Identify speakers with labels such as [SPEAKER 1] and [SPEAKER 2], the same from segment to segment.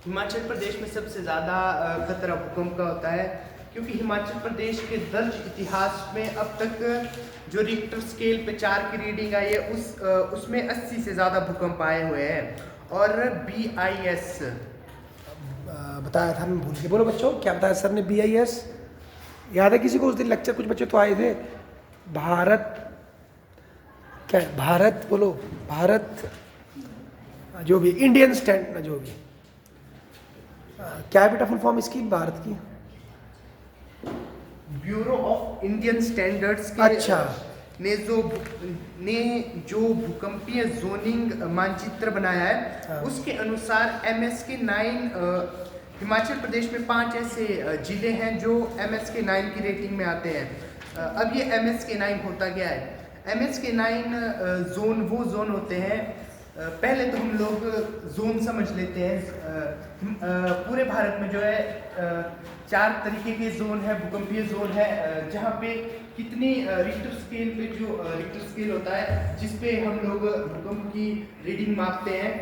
[SPEAKER 1] हिमाचल प्रदेश में सबसे ज़्यादा खतरा भूकंप का होता है, क्योंकि हिमाचल प्रदेश के दर्ज इतिहास में अब तक जो रिक्टर स्केल पे 4 की रीडिंग आई है उसमें 80 से ज़्यादा भूकंप आए हुए हैं। और BIS
[SPEAKER 2] बताया था, मैं भूल के। बोलो बच्चों, क्या बताया सर ने? BIS याद है किसी को? उस दिन लेक्चर कुछ बच्चे तो आए थे। भारत, क्या है भारत? बोलो भारत, जो भी इंडियन स्टैंड, जो भी क्या है बेटा फुल फॉर्म इसकी, भारत की?
[SPEAKER 1] ब्यूरो ऑफ इंडियन स्टैंडर्ड्स के
[SPEAKER 2] अच्छा।
[SPEAKER 1] ने जो भूकंपीय जोनिंग मानचित्र बनाया है,
[SPEAKER 2] हाँ।
[SPEAKER 1] उसके अनुसार MSK-9 हिमाचल प्रदेश में 5 ऐसे जिले हैं जो MSK-9 की रेटिंग में आते हैं। अब ये MSK-9 होता क्या है? MSK-9 जोन वो जोन होते हैं, पहले तो हम लोग जोन समझ लेते हैं। पूरे भारत में जो है 4 तरीके के जोन है, भूकंपीय जोन है, जहाँ पे कितनी रिक्टर स्केल पे, जो रिक्टर स्केल होता है जिस पे हम लोग भूकंप की रीडिंग मापते हैं,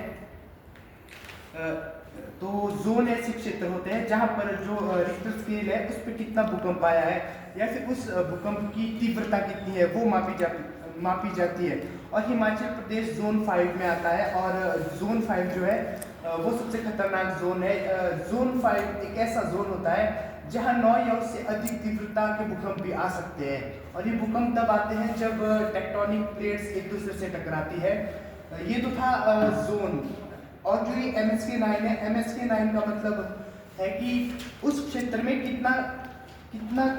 [SPEAKER 1] तो जोन ऐसे क्षेत्र होते हैं जहाँ पर जो रिक्टर स्केल है उस पर कितना भूकंप आया है या फिर उस भूकंप की तीव्रता कितनी है वो मापी जाती है। और हिमाचल प्रदेश जोन 5 में आता है, और जोन 5 जो है वो सबसे खतरनाक जोन है। जोन 5 एक ऐसा जोन होता है जहां 9 या उससे अधिक तीव्रता के भूकंप भी आ सकते हैं, और ये भूकंप तब आते हैं जब टेक्टोनिक प्लेट्स एक दूसरे से टकराती है। ये तो था जोन। और जो ये MSK-9 है, MSK-9 का मतलब है कि उस क्षेत्र में कितना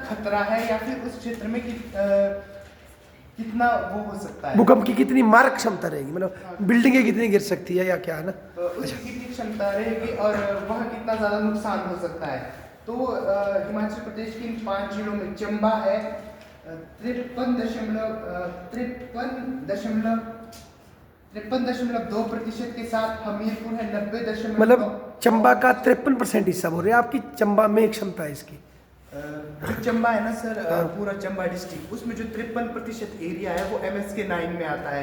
[SPEAKER 1] खतरा है, या फिर उस क्षेत्र में कितना वो हो सकता है,
[SPEAKER 2] भूकंप की कितनी मारक क्षमता रहेगी, मतलब बिल्डिंगें कितनी गिर सकती है या क्या है ना,
[SPEAKER 1] उसकी कितनी क्षमता रहेगी और वहाँ कितना ज़्यादा नुकसान हो सकता है। तो हिमाचल प्रदेश के इन 5 जिलों में चंबा है 53.2% के साथ, हमीरपुर है 90,
[SPEAKER 2] मतलब चंबा का 53% हिस्सा बोल रहे हैं आपकी? चंबा में क्षमता है इसकी?
[SPEAKER 1] जो चंबा है ना सर, पूरा चंबा डिस्ट्रिक्ट, उसमें जो 53% एरिया है वो MSK-9 में आता है।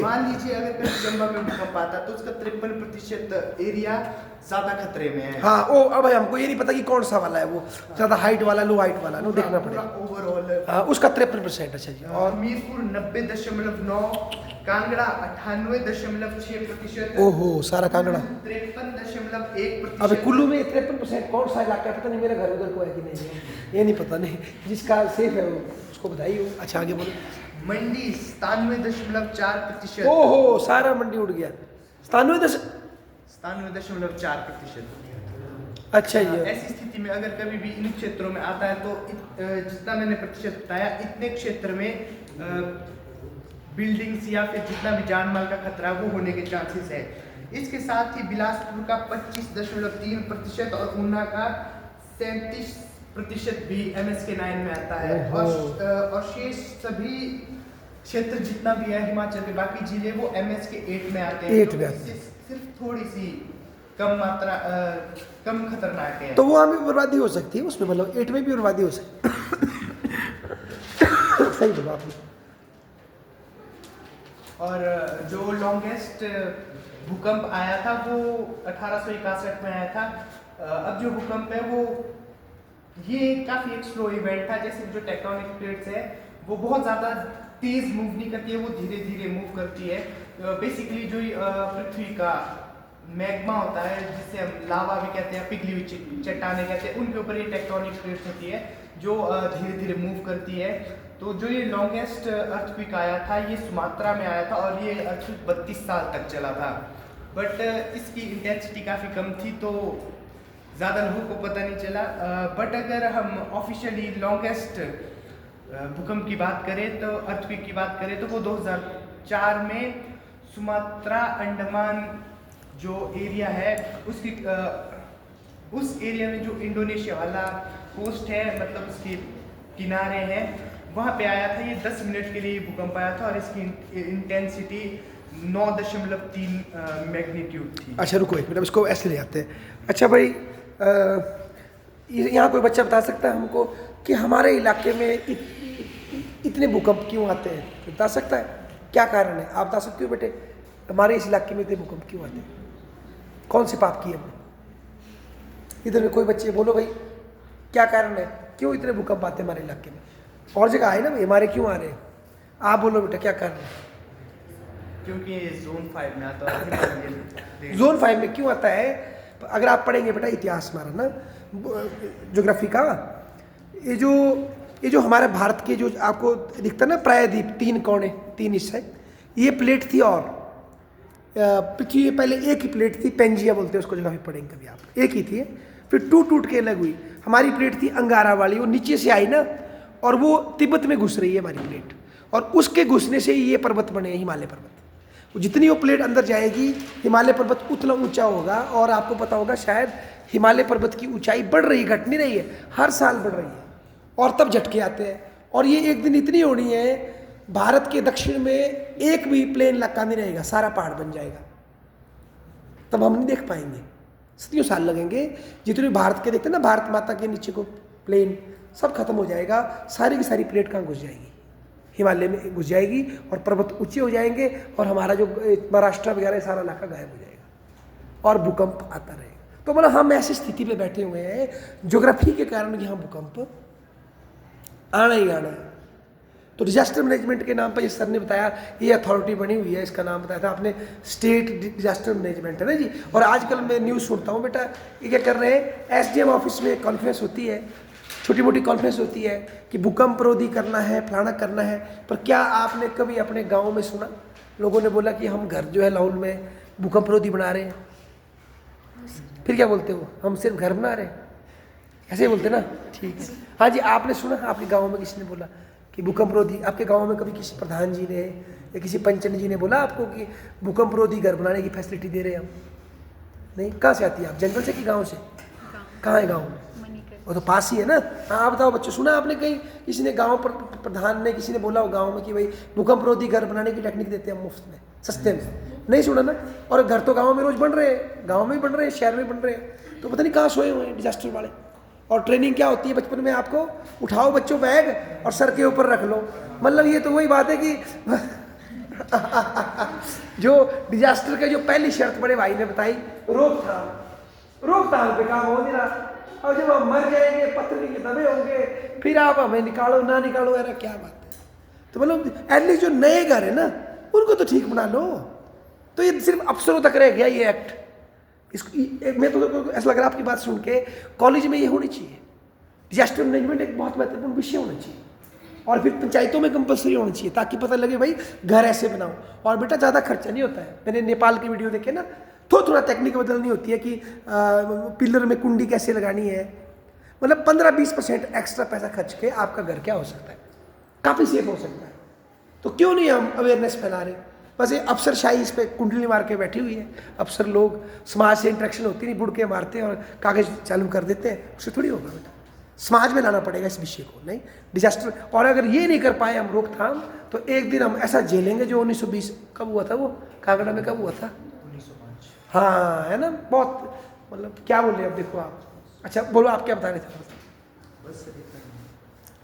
[SPEAKER 1] मान लीजिए अगर कभी चंबा में भूकंप आता तो उसका 53% एरिया ज्यादा खतरे में है।
[SPEAKER 2] हाँ, ओ अब हमको ये नहीं पता कि कौन सा वाला है वो, ज्यादा हाइट वाला, लो हाइट वाला, नो देखना पड़ेगा
[SPEAKER 1] ओवरऑल।
[SPEAKER 2] हाँ, उसका 53%। अच्छा जी।
[SPEAKER 1] और हमीरपुर 90.9, कांगड़ा 98.6%,
[SPEAKER 2] ओहो, सारा कांगड़ा।
[SPEAKER 1] 53.1%।
[SPEAKER 2] अबे कुल्लू में 53% कौन सा इलाका है? पता नहीं, मेरे घर उधर को है कि नहीं है, ये नहीं पता। नहीं, जिसका सेफ है वो उसको बधाई हो। अच्छा आगे बोलो।
[SPEAKER 1] मंडी 97.4%।
[SPEAKER 2] ओहो, सारा मंडी उड़ गया।
[SPEAKER 1] 97.4%।
[SPEAKER 2] अच्छा ये
[SPEAKER 1] ऐसी स्थिति में अगर कभी भी इन क्षेत्रों में आता है तो जितना मैंने प्रतिशत बताया, इतने क्षेत्र में बिल्डिंग्स या फिर जितना भी जान माल का खतरा वो होने के चांसेस है। इसके साथ ही बिलासपुर का 25.3% और ऊना का 37% भी MSK-9 में आता है। और शेष सभी क्षेत्र जितना भी है हिमाचल के बाकी जिले वो MSK-8 में आते हैं, जो सिर्फ थोड़ी सी कम खतरनाक है।
[SPEAKER 2] तो वो हमें बर्बादी हो सकती है उसमें, मतलब 8 में भी बर्बादी हो सकती सही बोला आपने।
[SPEAKER 1] और जो लॉन्गेस्ट भूकंप आया था वो 1861 में आया था। अब जो भूकंप है वो ये काफ़ी एक स्लो इवेंट था। जैसे जो टेक्टोनिक प्लेट्स है वो बहुत ज़्यादा तेज़ मूव नहीं करती है, वो धीरे धीरे मूव करती है। बेसिकली जो पृथ्वी का मैग्मा होता है, जिसे हम लावा भी कहते हैं, पिघली हुई चट्टाने कहते हैं, उनके ऊपर ये टेक्टोनिक प्लेट्स होती है जो धीरे धीरे मूव करती है। तो जो ये लॉन्गेस्ट अर्थक्वेक आया था ये सुमात्रा में आया था, और ये अर्थक्वेक 32 साल तक चला था। बट इसकी इंटेंसिटी काफ़ी कम थी तो ज़्यादा लोगों को पता नहीं चला। बट अगर हम ऑफिशियली लॉन्गेस्ट भूकंप की बात करें, तो अर्थक्वेक की बात करें, तो वो 2004 में सुमात्रा अंडमान जो एरिया है उसकी उस एरिया में जो इंडोनेशिया वाला कोस्ट है, मतलब उसके किनारे हैं, वहाँ पे आया था। ये 10 मिनट के लिए भूकंप आया था और इसकी इंटेंसिटी 9.3 मैग्नीट्यूड थी।
[SPEAKER 2] अच्छा रुको एक मिनट, इसको ऐसे ले आते हैं। अच्छा भाई, यहाँ कोई बच्चा बता सकता है हमको कि हमारे इलाके में इतने भूकंप क्यों आते हैं? बता सकता है क्या कारण है? आप बता सकते हो बेटे, हमारे इस इलाके में इतने भूकंप क्यों आते हैं? कौन से पाप किए हमने? इधर में कोई बच्चे बोलो भाई क्या कारण है, क्यों इतने भूकंप आते हैं हमारे इलाके में? और जगह आए ना भाई, हमारे क्यों आ रहे हैं? आप बोलो बेटा क्या कारण है?
[SPEAKER 1] क्योंकि ये जोन 5 में आता है।
[SPEAKER 2] जोन 5 में क्यों आता है? अगर आप पढ़ेंगे बेटा इतिहास हमारा ना, ज्योग्राफी का, ये जो हमारे भारत के जो आपको दिखता है ना प्रायद्वीप, 3 कोने 3 हिस्से, ये प्लेट थी और पृथ्वी में पहले एक ही प्लेट थी, पेंजिया बोलते हैं उसको, जगह भी पढ़ेंगे कभी आप, एक ही थी, फिर टूट के अलग हुई। हमारी प्लेट थी अंगारा वाली, वो नीचे से आई ना, और वो तिब्बत में घुस रही है हमारी प्लेट, और उसके घुसने से ये पर्वत बने हैं, हिमालय पर्वत। जितनी वो प्लेट अंदर जाएगी हिमालय पर्वत उतना ऊंचा होगा। और आपको पता होगा शायद हिमालय पर्वत की ऊंचाई बढ़ रही है, घट नहीं रही है, हर साल बढ़ रही है, और तब झटके आते हैं। और ये एक दिन इतनी होनी है, भारत के दक्षिण में एक भी प्लेन इलाका नहीं रहेगा, सारा पहाड़ बन जाएगा, तब हम नहीं देख पाएंगे, सदियों साल लगेंगे। जितने भारत के देखते हैं ना, भारत माता के नीचे को प्लेन, सब खत्म हो जाएगा, सारी की सारी प्लेट कहाँ घुस जाएगी? हिमालय में घुस जाएगी, और पर्वत ऊंचे हो जाएंगे, और हमारा जो महाराष्ट्र वगैरह सारा इलाका गायब हो जाएगा, और भूकंप आता रहेगा। तो मतलब हम ऐसी स्थिति पे बैठे हुए हैं, ज्योग्राफी के कारण यहाँ भूकंप आना ही आना है। तो डिजास्टर मैनेजमेंट के नाम पर ये सर ने बताया, ये अथॉरिटी बनी हुई है, इसका नाम बताया था आपने, स्टेट डिजास्टर मैनेजमेंट, है ना जी। और आजकल मैं न्यूज़ सुनता हूँ बेटा, ये क्या कर रहे हैं, एसडीएम ऑफिस में कॉन्फ्रेंस होती है, छोटी मोटी कॉन्फ्रेंस होती है कि भूकंप रोधी करना है, फलाना करना है। पर क्या आपने कभी अपने गांव में सुना लोगों ने बोला कि हम घर जो है लाहौल में भूकंप रोधी बना रहे हैं? फिर क्या बोलते हो, हम सिर्फ घर बना रहे हैं, ऐसे ही बोलते ना? ठीक है, हाँ जी। आपने सुना आपके गाँव में किसी ने बोला कि भूकंप रोधी? आपके गाँव में कभी किसी प्रधान जी ने या किसी पंचन जी ने बोला आपको कि भूकंप रोधी घर बनाने की फैसिलिटी दे रहे हैं हम? नहीं। कहाँ से आती है आप, जंगल से कि गाँव से? कहाँ है गाँव? वो तो पास ही है ना। हाँ आप बताओ बच्चों, सुना आपने कहीं किसी ने गांव पर प्रधान ने किसी ने बोला हो गांव में कि भाई भूकंप रोधी घर बनाने की टेक्निक देते हैं मुफ्त में, सस्ते में? नहीं सुना ना। और घर तो गांव में रोज बन रहे हैं, गांव में ही बन रहे हैं, शहर में बन रहे हैं, तो पता नहीं कहाँ सोए हुए हैं डिजास्टर वाले। और ट्रेनिंग क्या होती है बचपन में, आपको उठाओ बच्चों बैग और सर के ऊपर रख लो, मतलब ये तो वही बात है कि जो डिजास्टर के जो पहली शर्त बड़े भाई ने बताई, रोकथाम पे काम हो नहीं रहा। और जब हम मर जाएंगे, पत्थर के दबे होंगे, फिर आप हमें निकालो ना निकालो, यार क्या बात है। तो मतलब एटलीस्ट जो नए घर है ना, उनको तो ठीक बना लो। तो ये सिर्फ अफसरों तक रह गया ये एक्ट। इसको मैं तो ऐसा लग रहा है आपकी बात सुन के, कॉलेज में ये होनी चाहिए, डिजास्टर मैनेजमेंट एक बहुत महत्वपूर्ण विषय होना चाहिए, और फिर पंचायतों में कंपलसरी होनी चाहिए, ताकि पता लगे भाई घर ऐसे बनाओ। और बेटा ज़्यादा खर्चा नहीं होता है, मैंने नेपाल की वीडियो देखे ना, थोड़ा टेक्निक बदलनी होती है कि पिलर में कुंडी कैसे लगानी है, मतलब 15-20% एक्स्ट्रा पैसा खर्च के आपका घर क्या हो सकता है, काफ़ी सेफ हो सकता है। तो क्यों नहीं हम अवेयरनेस फैला रहे? बस ये अफसरशाही इस पर कुंडली मार के बैठी हुई है। अफसर लोग, समाज से इंटरेक्शन होती नहीं, बुड़ के मारते हैं और कागज चालू कर देते हैं, उससे थोड़ी होगा बेटा। समाज में लाना पड़ेगा इस विषय को, नहीं डिजास्टर। और अगर ये नहीं कर पाए हम रोकथाम, तो एक दिन हम ऐसा झेलेंगे जो 1920 कब हुआ था, वो कांगड़ा में कब हुआ था, 1905। हाँ है ना, बहुत मतलब क्या बोले अब देखो आप। अच्छा बोलो आप क्या बता रहे थे,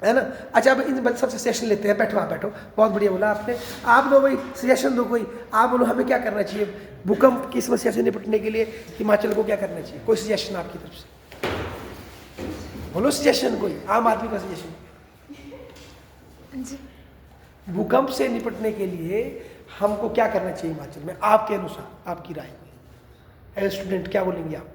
[SPEAKER 2] है ना? अच्छा अब इन सबसे सजेशन लेते हैं, बैठो आप बैठो, बहुत बढ़िया बोला आपने। आप दो भाई सजेशन दो कोई, आप बोलो हमें क्या करना चाहिए भूकंप की समस्या से निपटने के लिए, हिमाचल को क्या करना चाहिए? कोई सजेशन आपकी तरफ से बोलो, सजेशन कोई आम आदमी का सजेशन। भूकंप से निपटने के लिए हमको क्या करना चाहिए हिमाचल में आपके अनुसार, आपकी राय में? एज स्टूडेंट क्या बोलेंगे आप?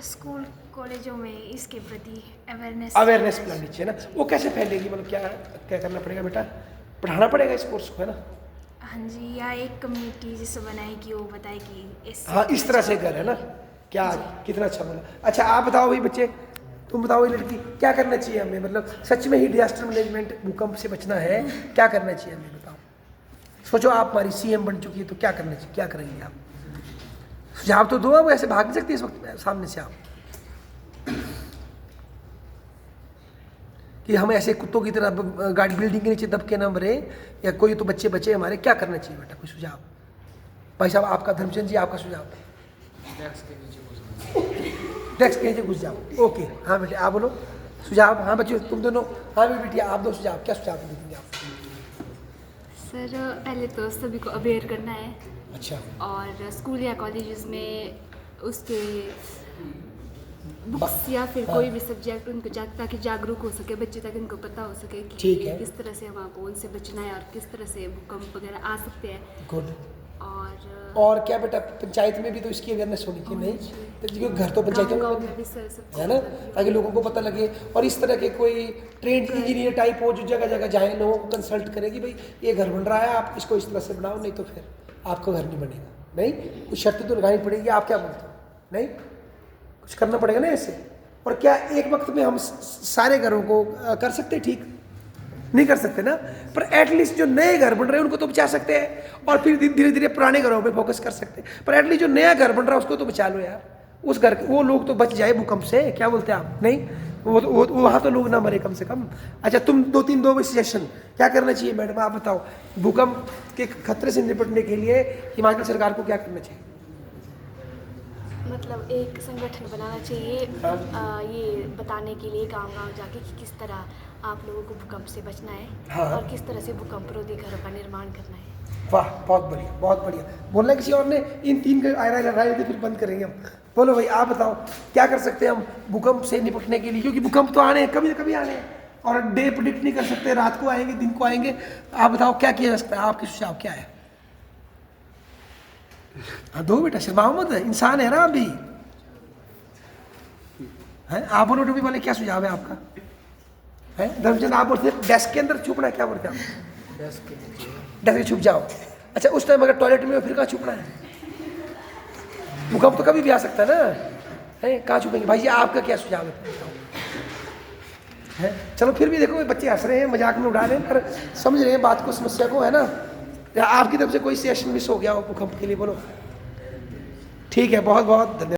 [SPEAKER 3] स्कूल कॉलेजों में इसके प्रति अवेयरनेस
[SPEAKER 2] फैलानी चाहिए ना। वो कैसे फैलेगी, मतलब क्या क्या करना पड़ेगा बेटा? पढ़ाना पड़ेगा इस कोर्स को, है ना?
[SPEAKER 3] हाँ जी, या एक कम्युनिटी जैसे बनाए कि वो बताए कि
[SPEAKER 2] हाँ इस तरह से घर है ना, क्या कितना अच्छा बोला। अच्छा आप बताओ भाई बच्चे, तुम बताओ लड़की क्या करना चाहिए हमें, मतलब सच में ही डिजास्टर मैनेजमेंट, भूकंप से बचना है, क्या करना चाहिए हमें बताओ? सोचो आप हमारी सीएम बन चुकी है, तो क्या करना चाहिए, क्या करेंगे आप? सुझाव तो दो, अब ऐसे भाग नहीं सकती इस वक्त सामने से आप कि हम ऐसे कुत्तों की तरह गाड़ी बिल्डिंग के नीचे दब के ना मरे, या कोई तो बच्चे बचे हमारे, क्या करना चाहिए बेटा? कोई सुझाव भाई साहब, आपका धर्मचंद जी आपका सुझाव? डेस्क के नीचे घुस जाओ, ओके। हाँ बेटे आप बोलो सुझाव। हाँ बच्चों तुम दोनों, हाँ भी बेटिया आप दो सुझाव, क्या सुझाव देंगे आप?
[SPEAKER 4] सर पहले तो सभी को अवेयर करना है।
[SPEAKER 2] अच्छा।
[SPEAKER 4] और स्कूल या कॉलेजेस में उसके बुक्स या फिर कोई भी सब्जेक्ट उनको ताकि जागरूक हो सके बच्चे, ताकि उनको पता हो सके कि
[SPEAKER 2] ठीक है।
[SPEAKER 4] किस तरह से वहाँ को उनसे बचना है और किस तरह से भूकंप वगैरह आ सकते हैं।
[SPEAKER 2] गुड।
[SPEAKER 4] और
[SPEAKER 2] क्या बेटा पंचायत में भी तो इसकी अवेयरनेस होनी चाहिए, नहीं? तो क्योंकि घर तो पंचायतों
[SPEAKER 4] गाँव
[SPEAKER 2] में
[SPEAKER 4] में भी सब
[SPEAKER 2] है ना, ताकि लोगों को पता लगे। और इस तरह के कोई ट्रेंड इंजीनियर टाइप हो जो जगह जगह जाए, लोगों को कंसल्ट करे कि भाई ये घर बन रहा है, आप इसको इस तरह से बनाओ, नहीं तो फिर आपका घर नहीं बनेगा। नहीं, कुछ शर्तें तो लगानी पड़ेगी। आप क्या बोलते हो? नहीं, कुछ करना पड़ेगा ना ऐसे। और क्या एक वक्त में हम सारे घरों को कर सकते? ठीक नहीं कर सकते ना, पर एटलीस्ट जो नए घर बन रहे हैं उनको तो बचा सकते हैं, और फिर धीरे धीरे पुराने घरों पे फोकस कर सकते हैं। पर एटलीस्ट जो नया घर बन रहा है उसको तो बचा लो यार, उस घर वो लोग तो बच जाए भूकंप से। क्या बोलते हैं आप? नहीं, वो वहाँ तो लोग ना मरे कम से कम। अच्छा, तुम दो सजेशन क्या करना चाहिए मैडम, आप बताओ। भूकंप के खतरे से निपटने के लिए हिमाचल सरकार को क्या करना चाहिए?
[SPEAKER 3] मतलब एक संगठन बनाना चाहिए ये बताने के लिए गांव-गांव जाके कि किस तरह आप लोगों को भूकंप से बचना है।
[SPEAKER 2] हाँ।
[SPEAKER 3] और किस तरह से भूकंपरोधी घरों का निर्माण करना है।
[SPEAKER 2] वाह, बहुत बढ़िया, बहुत बढ़िया। बोलना है किसी और ने? इन 3 के आए थे, फिर बंद करेंगे हम। बोलो भाई, आप बताओ क्या कर सकते हैं हम भूकंप से निपटने के लिए? क्योंकि भूकंप तो आने हैं, कभी ना कभी आने हैं, और डे प्रिडिक्ट नहीं कर सकते, रात को आएंगे, दिन को आएंगे। आप बताओ क्या किया जा सकता है? आपके सुझाव क्या है? हाँ, दो बेटा, शर्माओ मत, इंसान है ना अभी। है आप बोलो टोपी वाले, क्या सुझाव है आपका? है धर्मचंद, आप बोलते डेस्क के अंदर छुपना है, क्या बोलते हैं आप? डेस्क में छुप जाओ। अच्छा, उस टाइम अगर टॉयलेट में हो फिर कहाँ छुपना है? भूकंप तो कभी भी आ सकता है ना, है कहाँ छुपेंगे? भाई जी, आपका क्या सुझाव है? चलो फिर भी देखो, बच्चे हंस रहे हैं, मजाक में उड़ा रहे हैं, पर समझ रहे हैं बात को, समस्या को, है ना? या आपकी तरफ से कोई सेशन मिस हो गया हो भूकंप के लिए, बोलो। ठीक है, बहुत बहुत धन्यवाद।